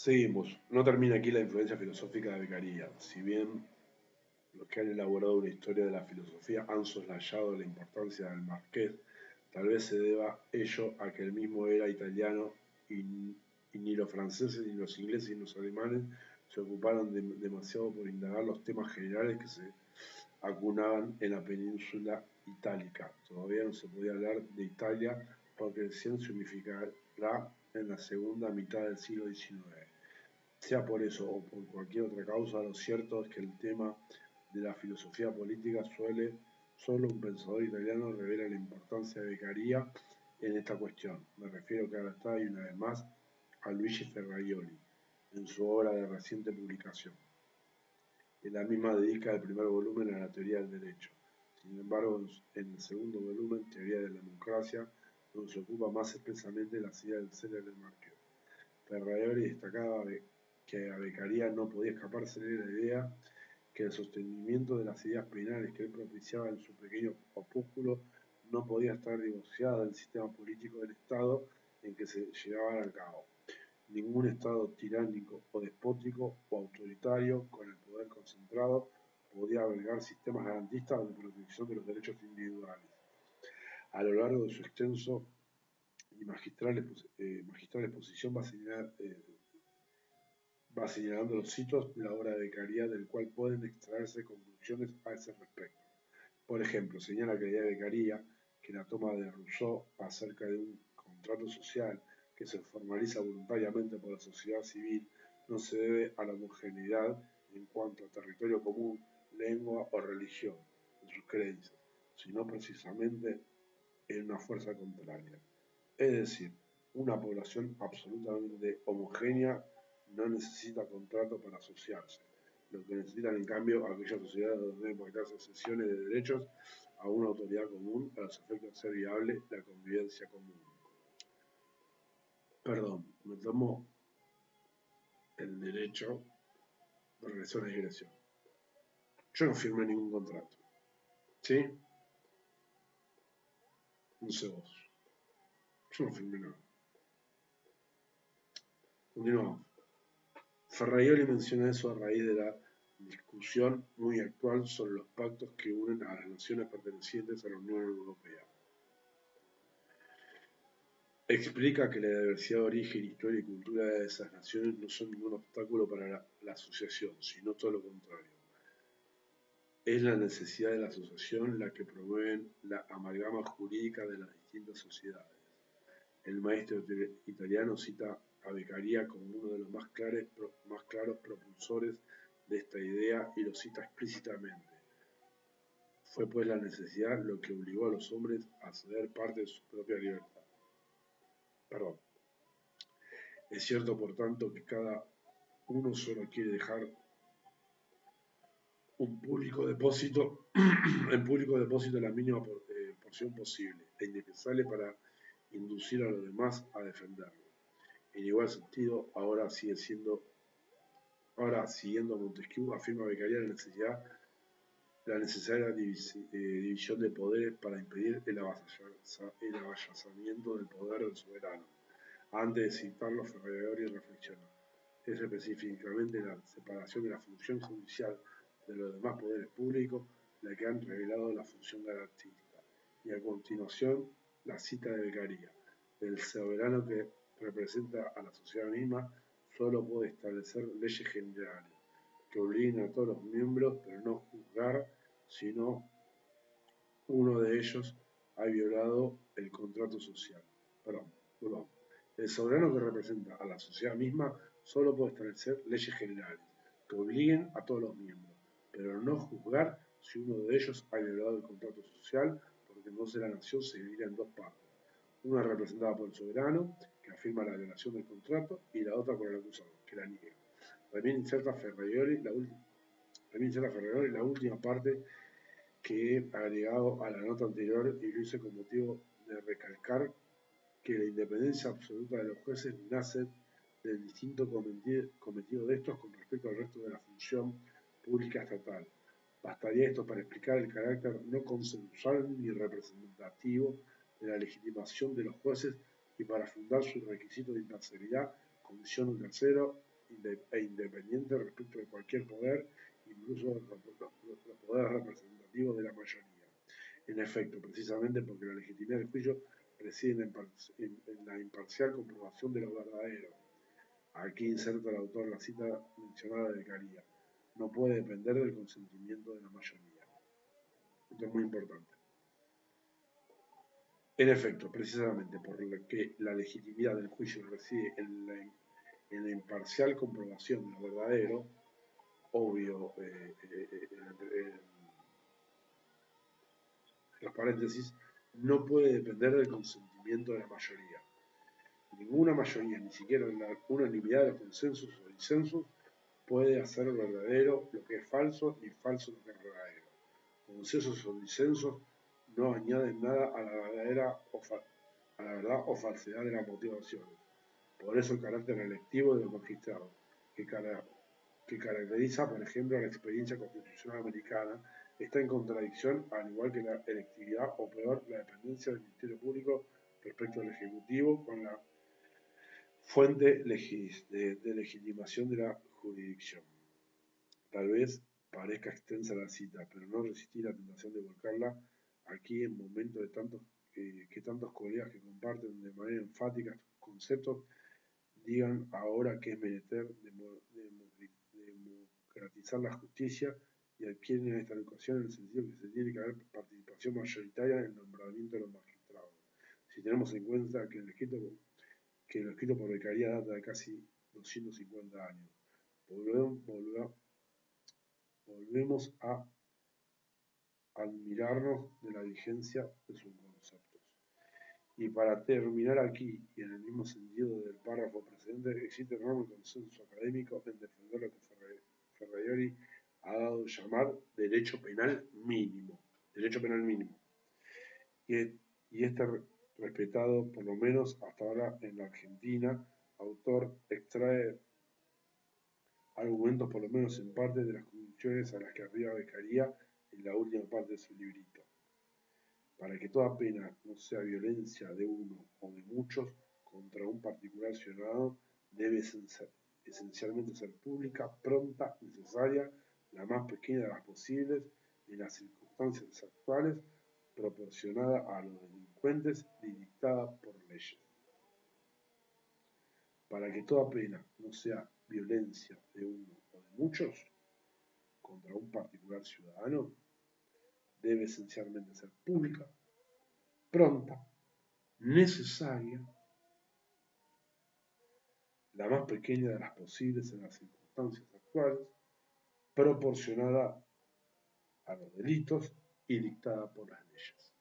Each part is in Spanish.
Seguimos. No termina aquí la influencia filosófica de Beccaria. Si bien los que han elaborado una historia de la filosofía han soslayado la importancia del marqués, tal vez se deba ello a que el mismo era italiano y, y ni los franceses, ni los ingleses, ni los alemanes se ocuparon demasiado por indagar los temas generales que se acunaban en la península itálica. Todavía no se podía hablar de Italia porque el se unificará en la segunda mitad del siglo XIX. Sea por eso o por cualquier otra causa, lo cierto es que el tema de la filosofía política solo un pensador italiano revela la importancia de Beccaria en esta cuestión. Me refiero cada vez y una vez más a Luigi Ferraioli, en su obra de reciente publicación. En la misma dedica el primer volumen a la teoría del derecho. Sin embargo, en el segundo volumen, Teoría de la democracia, donde se ocupa más expresamente de las ideas del ser del Marqués. Ferraioli destacaba que a Beccaria no podía escaparse de la idea que el sostenimiento de las ideas penales que él propiciaba en su pequeño opúsculo no podía estar divorciado del sistema político del Estado en que se llevaban a cabo. Ningún Estado tiránico o despótico o autoritario con el poder concentrado podía albergar sistemas garantistas de protección de los derechos individuales. A lo largo de su extenso y magistral exposición va señalando los hitos de la obra de Beccaria del cual pueden extraerse conclusiones a ese respecto. Por ejemplo, señala que la idea de Beccaria, que la toma de Rousseau acerca de un contrato social que se formaliza voluntariamente por la sociedad civil, no se debe a la homogeneidad en cuanto a territorio común, lengua o religión de sus creencias, sino precisamente en una fuerza contraria. Es decir, una población absolutamente homogénea no necesita contrato para asociarse. Lo que necesitan, en cambio, aquellas sociedades donde deben pactarse sesiones de derechos a una autoridad común a los efectos de ser viable la convivencia común. Perdón, me tomo el derecho de regresar a la digresión. Yo no firmé ningún contrato. ¿Sí? No sé vos. Yo no firmé nada. Continuamos. Ferraioli menciona eso a raíz de la discusión muy actual sobre los pactos que unen a las naciones pertenecientes a la Unión Europea. Explica que la diversidad de origen, historia y cultura de esas naciones no son ningún obstáculo para la asociación, sino todo lo contrario. Es la necesidad de la asociación la que promueve la amalgama jurídica de las distintas sociedades. El maestro italiano cita a Beccaria como uno de los más claros propulsores de esta idea y lo cita explícitamente. Fue pues la necesidad lo que obligó a los hombres a ceder parte de su propia libertad. Perdón. Es cierto, por tanto, que cada uno solo quiere dejar un público depósito, en público depósito la mínima porción posible e indispensable para inducir a los demás a defenderlo. En igual sentido, ahora siguiendo a Montesquieu, afirma Beccaria la necesaria división de poderes para impedir el avasallamiento del poder del soberano. Antes de citarlo, Ferraioli reflexiona. Es específicamente la separación de la función judicial de los demás poderes públicos la que han revelado la función garantista. Y a continuación, la cita de Beccaria. El soberano que representa a la sociedad misma solo puede establecer leyes generales que obliguen a todos los miembros, pero no juzgar si uno de ellos ha violado el contrato social. Perdón, volvamos. El soberano que representa a la sociedad misma solo puede establecer leyes generales que obliguen a todos los miembros, pero no juzgar si uno de ellos ha violado el contrato social, porque entonces la nación se dividirá en dos partes. Una representada por el soberano, que afirma la violación del contrato, y la otra por el acusador, que la niega. También inserta Ferraioli la última parte que he agregado a la nota anterior y lo hice con motivo de recalcar que la independencia absoluta de los jueces nace del distinto cometido de estos con respecto al resto de la función pública estatal. Bastaría esto para explicar el carácter no consensual ni representativo de la legitimación de los jueces y para fundar su requisito de imparcialidad, condición tercero independiente respecto de cualquier poder, incluso los poderes representativos de la mayoría. En efecto, precisamente porque la legitimidad del juicio reside en la imparcial comprobación de lo verdadero. Aquí inserta el autor la cita mencionada de Beccaria. No puede depender del consentimiento de la mayoría. Esto es muy importante. En efecto, precisamente porque la legitimidad del juicio reside en la imparcial comprobación de lo verdadero, obvio, los paréntesis, no puede depender del consentimiento de la mayoría. Ninguna mayoría, ni siquiera la unanimidad de los consensos o disensos, puede hacer verdadero lo que es falso, ni falso lo que es verdadero. Consensos o disensos no añaden nada a la verdad o falsedad de las motivaciones. Por eso el carácter electivo de los magistrados, que caracteriza, por ejemplo, a la experiencia constitucional americana, está en contradicción, al igual que la electividad o peor, la dependencia del Ministerio Público respecto al Ejecutivo con la fuente de legitimación de la jurisdicción. Tal vez parezca extensa la cita, pero no resistí la tentación de volcarla aquí en momentos de que tantos colegas que comparten de manera enfática estos conceptos digan ahora que es menester democratizar la justicia y adquieren esta educación en el sentido que se tiene que haber participación mayoritaria en el nombramiento de los magistrados. Si tenemos en cuenta que lo escrito por Beccaria data de casi 250 años, volvemos a admirarnos de la vigencia de sus conceptos. Y para terminar aquí, y en el mismo sentido del párrafo precedente, existe enorme consenso académico en defender lo que Ferraioli ha dado a llamar derecho penal mínimo. Derecho penal mínimo. Y este respetado, por lo menos hasta ahora en la Argentina, autor extrae argumentos, por lo menos en parte, de las conclusiones a las que arriba Beccaria en la última parte de su librito. Para que toda pena no sea violencia de uno o de muchos contra un particular ciudadano, debe esencialmente ser pública, pronta, necesaria, la más pequeña de las posibles, en las circunstancias actuales, proporcionada a los delincuentes y dictada por leyes. Para que toda pena no sea violencia de uno o de muchos contra un particular ciudadano, debe esencialmente ser pública, pronta, necesaria, la más pequeña de las posibles en las circunstancias actuales, proporcionada a los delitos y dictada por las leyes.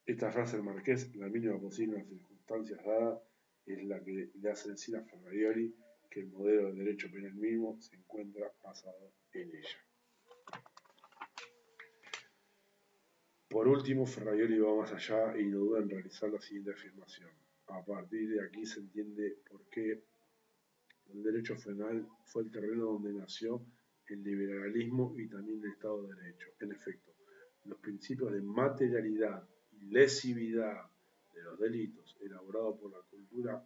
Esta frase del Marqués, la mínima posible en las circunstancias dadas, es la que le hace decir a Ferraioli que el modelo de derecho penal mínimo se encuentra basado en ella. Por último, Ferraioli va más allá y no duda en realizar la siguiente afirmación. A partir de aquí se entiende por qué el derecho penal fue el terreno donde nació el liberalismo y también el Estado de Derecho. En efecto, los principios de materialidad y lesividad de los delitos, elaborados por la cultura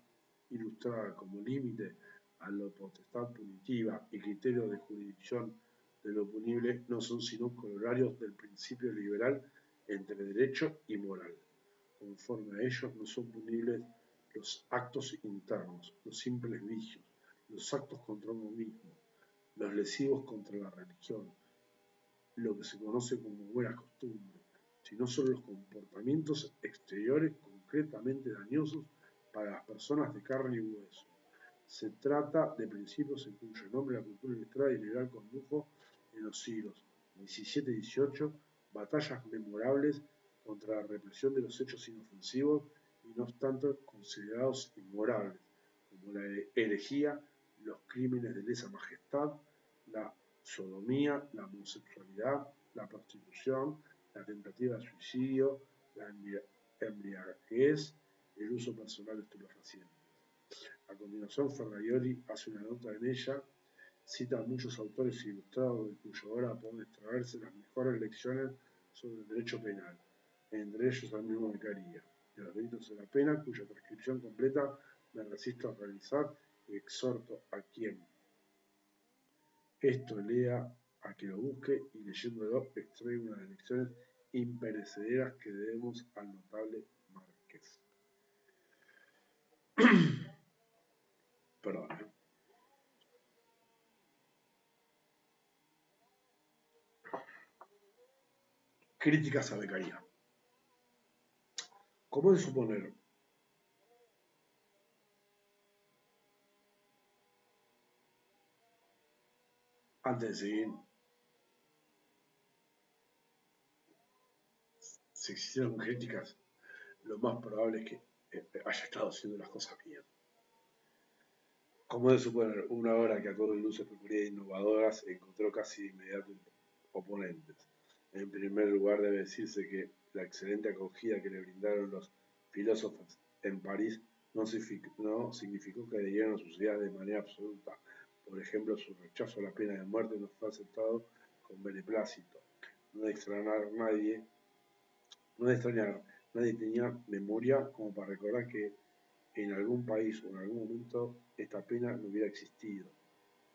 ilustrada como límite a la potestad punitiva y criterio de jurisdicción de lo punible, no son sino corolarios del principio liberal entre derecho y moral. Conforme a ellos, no son punibles los actos internos, los simples vicios, los actos contra uno mismo, los lesivos contra la religión, lo que se conoce como buenas costumbres, sino solo los comportamientos exteriores concretamente dañosos para las personas de carne y hueso. Se trata de principios en cuyo nombre la cultura ilustrada y liberal condujo en los siglos XVII y XVIII batallas memorables contra la represión de los hechos inofensivos y no obstante considerados inmorables, como la herejía, los crímenes de lesa majestad, la sodomía, la homosexualidad, la prostitución, la tentativa de suicidio, la embriaguez, el uso personal de estupefacientes. A continuación, Ferraioli hace una nota en ella, cita a muchos autores ilustrados de cuya obra pueden extraerse las mejores lecciones sobre el derecho penal, entre ellos al mismo Beccaria, de los delitos de la pena, cuya transcripción completa me resisto a realizar Exhorto a quien esto lea a que lo busque y leyéndolo extrae una de las lecciones imperecederas que debemos al notable Márquez. Perdón. Críticas a Beccaria. Como es de suponer, antes de seguir, si existieron críticas, lo más probable es que haya estado haciendo las cosas bien. Como es de suponer, una obra que a todas luces peculiares e innovadoras encontró casi de inmediato oponentes. En primer lugar, debe decirse que la excelente acogida que le brindaron los filósofos en París no significó que adhirieran a sus ideas de manera absoluta. Por ejemplo, su rechazo a la pena de muerte no fue aceptado con beneplácito. No de extrañar, nadie tenía memoria como para recordar que en algún país o en algún momento esta pena no hubiera existido.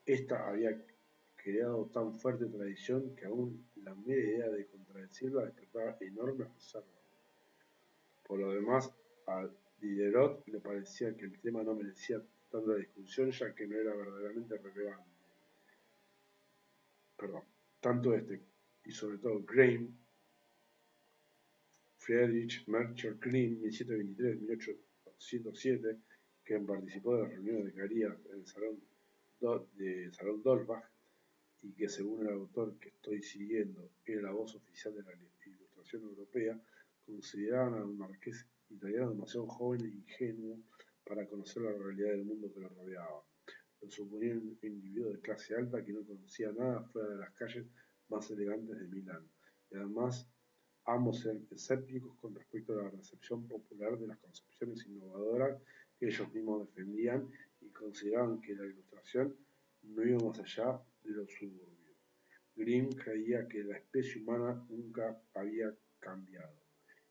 Esta había creado tan fuerte tradición que aún la mera idea de contradecirla despertaba enorme reserva. Por lo demás, a Diderot le parecía que el tema no merecía tanta discusión ya que no era verdaderamente relevante. Perdón, tanto este y sobre todo Graham, Friedrich Melchior Green, 1723-1807, quien participó de las reuniones de Carías en el Salón Dolbach, y que según el autor que estoy siguiendo era la voz oficial de la Ilustración Europea, consideraban al marqués italiano demasiado joven e ingenuo para conocer la realidad del mundo que lo rodeaba. Lo suponían un individuo de clase alta que no conocía nada fuera de las calles más elegantes de Milán. Y además, ambos eran escépticos con respecto a la recepción popular de las concepciones innovadoras que ellos mismos defendían y consideraban que la ilustración no iba más allá de los suburbios. Grimm creía que la especie humana nunca había cambiado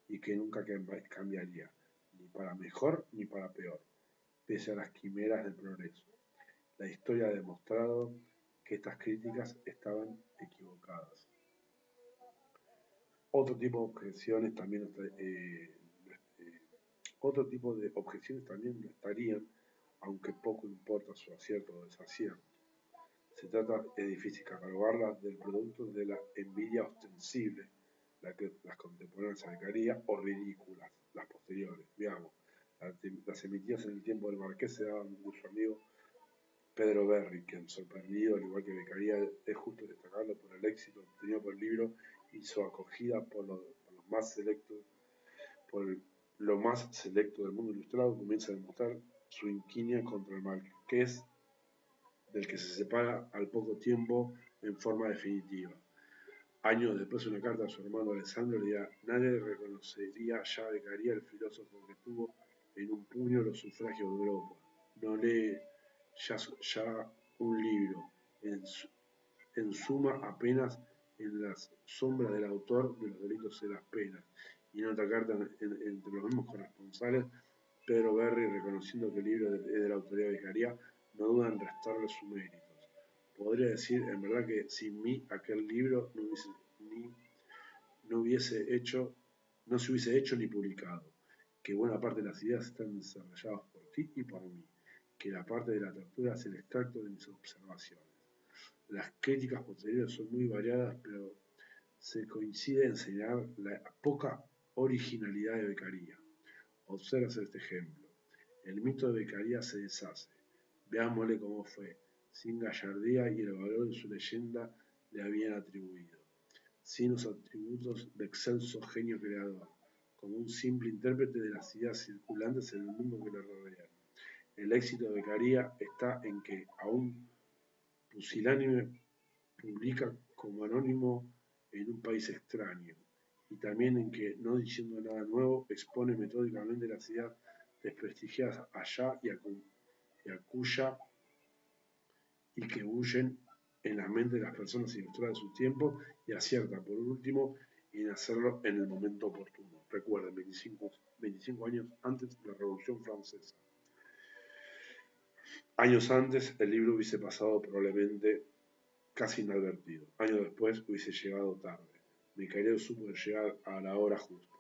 y que nunca cambiaría, ni para mejor ni para peor, pese a las quimeras del progreso. La historia ha demostrado que estas críticas estaban equivocadas. Otro tipo de objeciones también otro tipo de objeciones también lo estarían, aunque poco importa su acierto o desacierto. Se trata, es difícil catalogarlas del producto de la envidia ostensible, las contemporáneas a Beccaria, o ridículas, las posteriores. Veamos, las emitidas en el tiempo del Marqués se daban de su amigo Pedro Berry, quien sorprendido, al igual que Beccaria, es justo destacarlo por el éxito obtenido por el libro y su acogida por los más selectos, por lo más selecto del mundo ilustrado, comienza a demostrar su inquinia contra el Marqués, del que se separa al poco tiempo en forma definitiva. Años después, una carta a su hermano Alessandro le dirá: nadie reconocería ya a Beccaria el filósofo que tuvo en un puño los sufragios de Europa. No lee ya un libro, en suma apenas en las sombras del autor de los delitos y las penas. Y en otra carta, entre los mismos corresponsales, Pedro Berry, reconociendo que el libro es de la autoría de Beccaria, no duda en restarle sus méritos. Podría decir, en verdad, que sin mí aquel libro no se hubiese hecho ni publicado, que buena parte de las ideas están desarrolladas por ti y por mí, que la parte de la tortura es el extracto de mis observaciones. Las críticas posteriores son muy variadas, pero se coincide en señalar la poca originalidad de Beccaria. Observa este ejemplo. El mito de Beccaria se deshace. Veámosle cómo fue, sin gallardía y el valor de su leyenda le habían atribuido, sin los atributos de excelso genio creador, como un simple intérprete de las ideas circulantes en el mundo que le rodea. El éxito de Beccaria está en que, aún pusilánime, publica como anónimo en un país extraño, y también en que, no diciendo nada nuevo, expone metódicamente las ideas desprestigiadas allá y que huyen en la mente de las personas ilustradas de su tiempo, y acierta, por último, en hacerlo en el momento oportuno. Recuerden, 25 años antes de la Revolución Francesa. Años antes, el libro hubiese pasado probablemente casi inadvertido. Años después, hubiese llegado tarde. Beccaria supo llegar a la hora justa.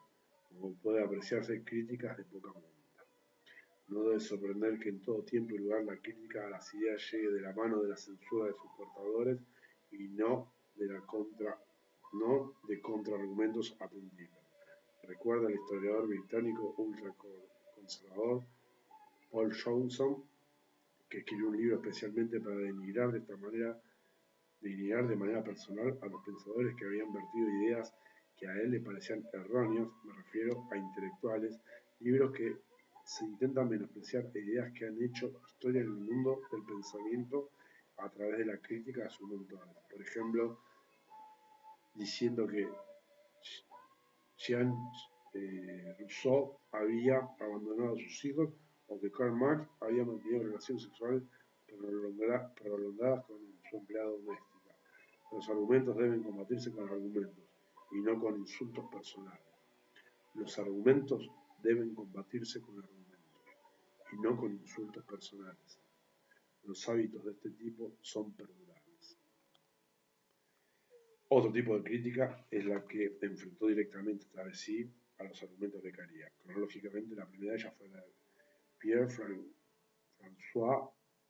Como puede apreciarse, críticas de poca monta. No debe sorprender que en todo tiempo y lugar la crítica a las ideas llegue de la mano de la censura de sus portadores y no de contraargumentos atendibles. Recuerda el historiador británico ultraconservador Paul Johnson, que escribió un libro especialmente para denigrar de manera personal a los pensadores que habían vertido ideas que a él le parecían erróneas, me refiero a intelectuales, libros que se intentan menospreciar ideas que han hecho historia en el mundo del pensamiento a través de la crítica a sus autores. Por ejemplo, diciendo que Jean Rousseau había abandonado a sus hijos o que Karl Marx había mantenido relaciones sexuales prolongadas con su empleada doméstica. Los argumentos deben combatirse con argumentos y no con insultos personales. Los argumentos deben combatirse con argumentos y no con insultos personales. Los hábitos de este tipo son perdurables. Otro tipo de crítica es la que enfrentó directamente, esta vez sí, a los argumentos de Beccaria. Cronológicamente, la primera de ellas fue la de Pierre-François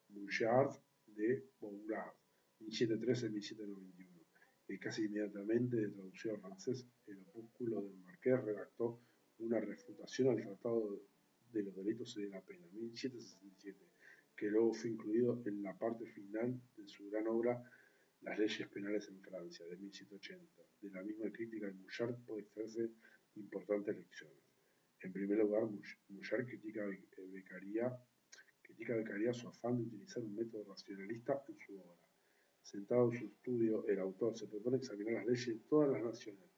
Bouchard de Bourard, 1713-1791, que casi inmediatamente, de traducción al francés, el opúsculo del Marqués redactó una refutación al Tratado de los Delitos y de la Pena, 1767, que luego fue incluido en la parte final de su gran obra Las leyes penales en Francia, de 1780. De la misma crítica de Bouchard puede extraerse importantes lecciones. En primer lugar, Bouchard critica a Beccaria su afán de utilizar un método racionalista en su obra. Sentado en su estudio, el autor se propone examinar las leyes de todas las naciones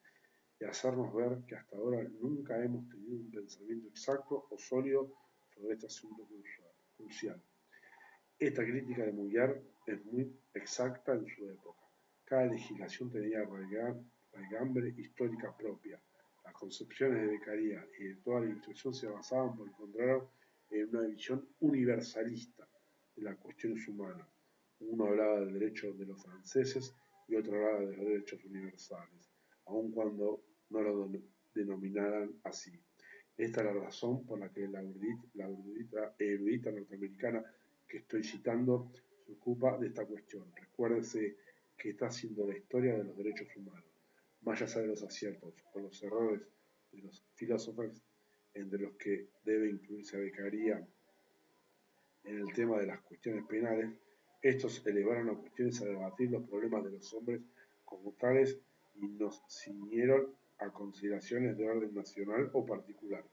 y hacernos ver que hasta ahora nunca hemos tenido un pensamiento exacto o sólido sobre este asunto crucial. Esta crítica de Bouchard es muy exacta en su época. Cada legislación tenía raigambre histórica propia. Las concepciones de Beccaria y de toda la Ilustración se basaban, por el contrario, en una visión universalista de las cuestiones humanas. Uno hablaba del derecho de los franceses y otro hablaba de los derechos universales, aun cuando no lo denominaran así. Esta es la razón por la que la erudita norteamericana que estoy citando se ocupa de esta cuestión. Recuérdese que está haciendo la historia de los derechos humanos, más allá de los aciertos o los errores de los filósofos, entre los que debe incluirse a Beccaria en el tema de las cuestiones penales. Estos elevaron a cuestiones a debatir los problemas de los hombres como tales y nos ciñeron a consideraciones de orden nacional o particular.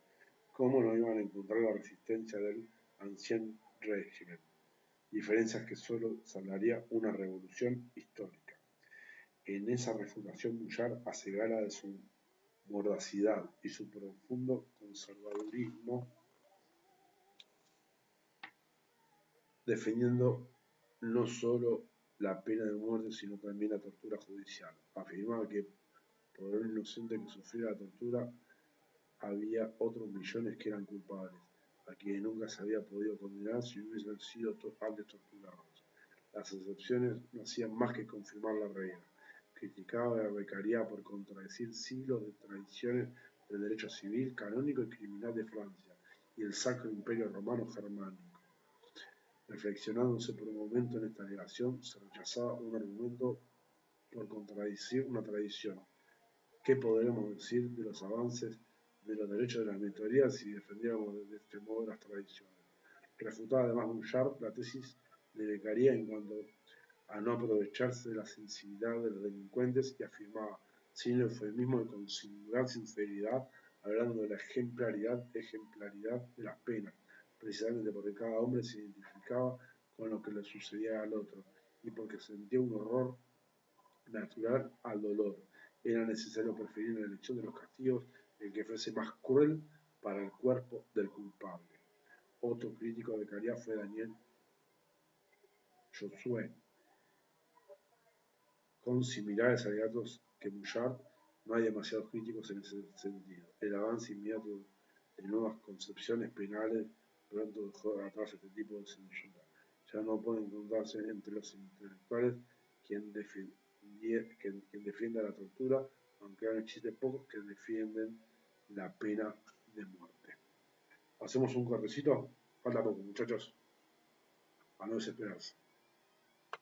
¿Cómo no iban a encontrar la resistencia del ancien régimen? Diferencias que solo salvaría una revolución histórica. En esa refutación Bouchard hace gala de su mordacidad y su profundo conservadurismo, defendiendo no solo la pena de muerte, sino también la tortura judicial. Afirmaba que por el inocente que sufriera la tortura, había otros millones que eran culpables, a quienes nunca se había podido condenar si hubiesen sido antes torturados. Las excepciones no hacían más que confirmar la regla. Criticaba a Beccaria por contradecir siglos de tradiciones del derecho civil, canónico y criminal de Francia y el Sacro Imperio Romano Germánico. Reflexionándose por un momento en esta negación, se rechazaba un argumento por contradecir una tradición. ¿Qué podremos decir de los avances de los derechos de las minorías si defendiéramos de este modo las tradiciones? Refutaba además Bouchard la tesis de Beccaria en cuanto a no aprovecharse de la sensibilidad de los delincuentes y afirmaba, sin eufemismo y con singular sinceridad, hablando de la ejemplaridad de las penas, precisamente porque cada hombre se identificaba con lo que le sucedía al otro y porque sentía un horror natural al dolor. Era necesario preferir en la elección de los castigos el que fuese más cruel para el cuerpo del culpable. Otro crítico de Beccaria fue Daniel Josué. Con similares alegatos que Bouchard, no hay demasiados críticos en ese sentido. El avance inmediato de nuevas concepciones penales pronto dejó atrás este tipo de censura. Ya no puede encontrarse entre los intelectuales quien defienda la tortura, aunque aún existen pocos que defienden la pena de muerte. ¿Hacemos un cortecito? Falta poco, muchachos, a no desesperarse.